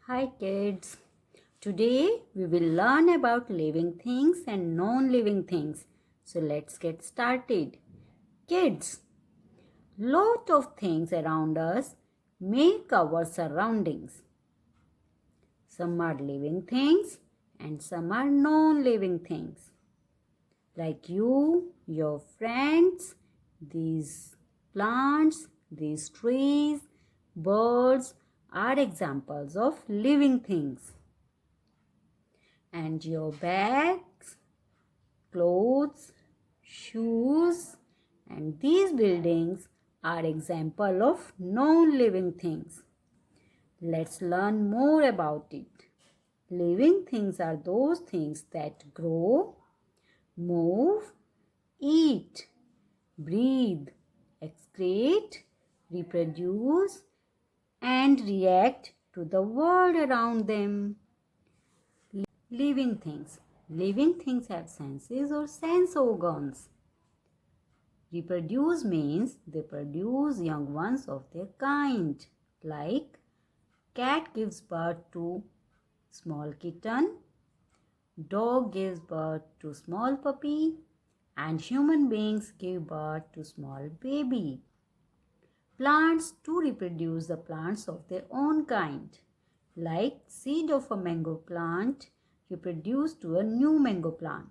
Hi kids. Today we will learn about living things and non-living things. So let's get started. Kids, lot of things around us make our surroundings. Some are living things and some are non-living things. Like you, your friends, these plants, these trees, birds are examples of living things. And your bags, clothes, shoes, and these buildings are example of non-living things. Let's learn more about it. Living things are those things that grow, move, eat, breathe, excrete, reproduce, and react to the world around them. Living things. Living things have senses or sense organs. Reproduce means they produce young ones of their kind. Like cat gives birth to small kitten, dog gives birth to small puppy, and human beings give birth to small baby. Plants too reproduce the plants of their own kind. Like seed of a mango plant reproduce to a new mango plant.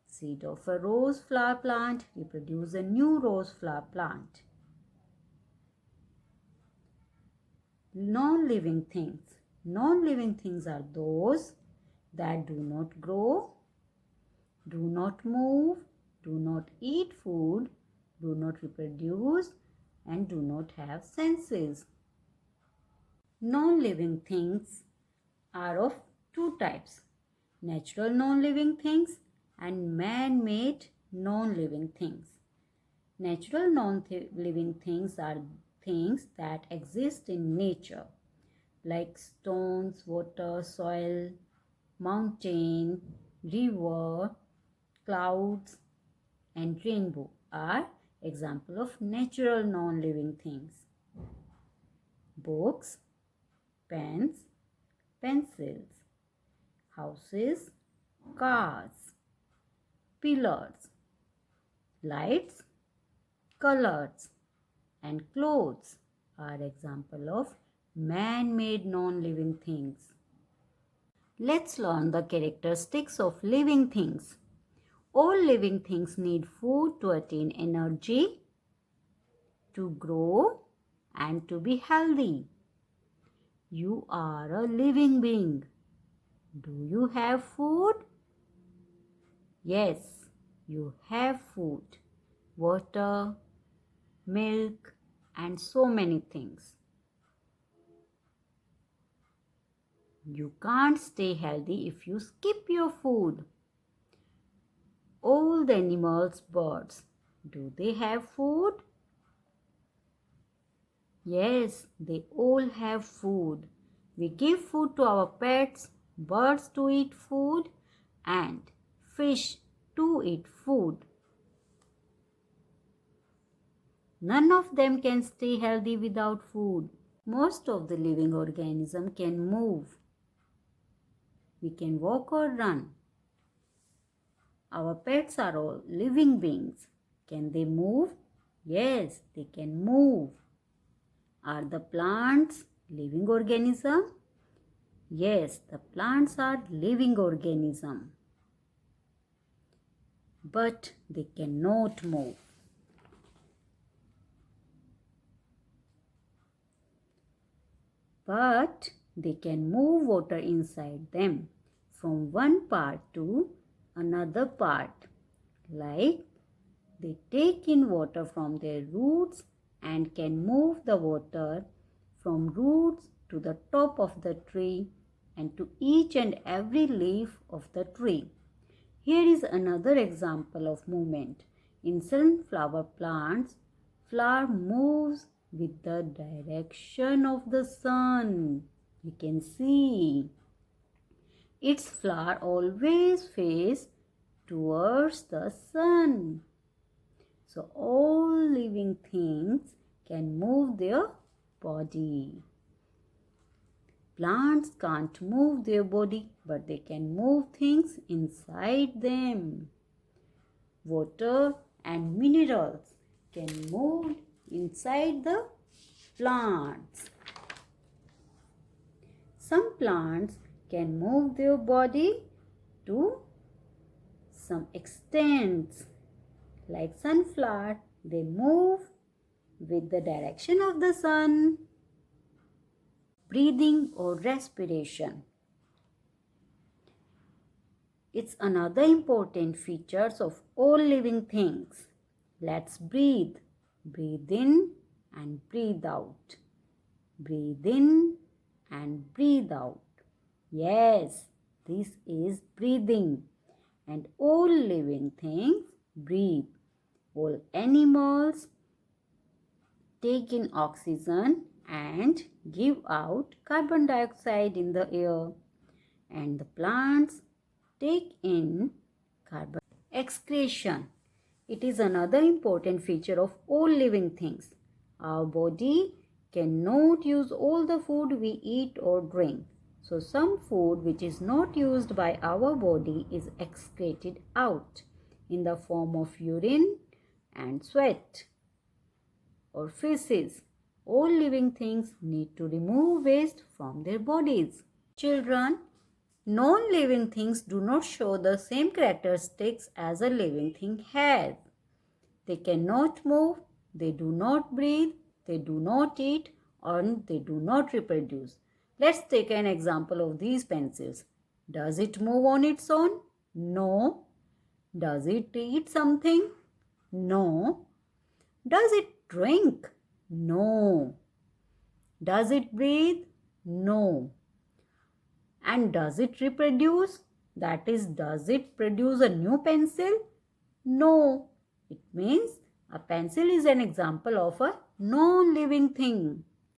Seed of a rose flower plant reproduce a new rose flower plant. Non-living things. Non-living things are those that do not grow, do not move, do not eat food, do not reproduce, and do not have senses. Non-living things are of two types: natural non-living things and man-made non-living things. Natural non-living things are things that exist in nature, like stones, water, soil, mountain, river, clouds, and rainbow are example of natural non-living things. Books, pens, pencils, houses, cars, pillars, lights, colors, and clothes are example of man-made non-living things. Let's learn the characteristics of living things. All living things need food to attain energy, to grow, and to be healthy. You are a living being. Do you have food? Yes, you have food, water, milk, and so many things. You can't stay healthy if you skip your food. All the animals, birds, do they have food? Yes, they all have food. We give food to our pets, birds to eat food, and fish to eat food. None of them can stay healthy without food. Most of the living organisms can move. We can walk or run. Our pets are all living beings. Can they move? Yes, they can move. Are the plants living organism? Yes, the plants are living organism. But they cannot move. But they can move water inside them from one part to another part. Like they take in water from their roots and can move the water from roots to the top of the tree and to each and every leaf of the tree. Here is another example of movement. In sunflower plants, flower moves with the direction of the sun. You can see its flower always face towards the sun. So all living things can move their body. Plants can't move their body, but they can move things inside them. Water and minerals can move inside the plants. Some plants can move their body to some extent. Like sunflower, they move with the direction of the sun. Breathing or respiration. It's another important feature of all living things. Let's breathe. Breathe in and breathe out. Breathe in and breathe out. Yes, this is breathing. And all living things breathe. All animals take in oxygen and give out carbon dioxide in the air. And the plants take in carbon excretion. It is another important feature of all living things. Our body cannot use all the food we eat or drink. So some food which is not used by our body is excreted out in the form of urine and sweat or feces. All living things need to remove waste from their bodies. Children, non-living things do not show the same characteristics as a living thing has. They cannot move, they do not breathe, they do not eat, and they do not reproduce. Let's take an example of these pencils. Does it move on its own? No. Does it eat something? No. Does it drink? No. Does it breathe? No. And does it reproduce? That is, does it produce a new pencil? No. It means a pencil is an example of a non-living thing.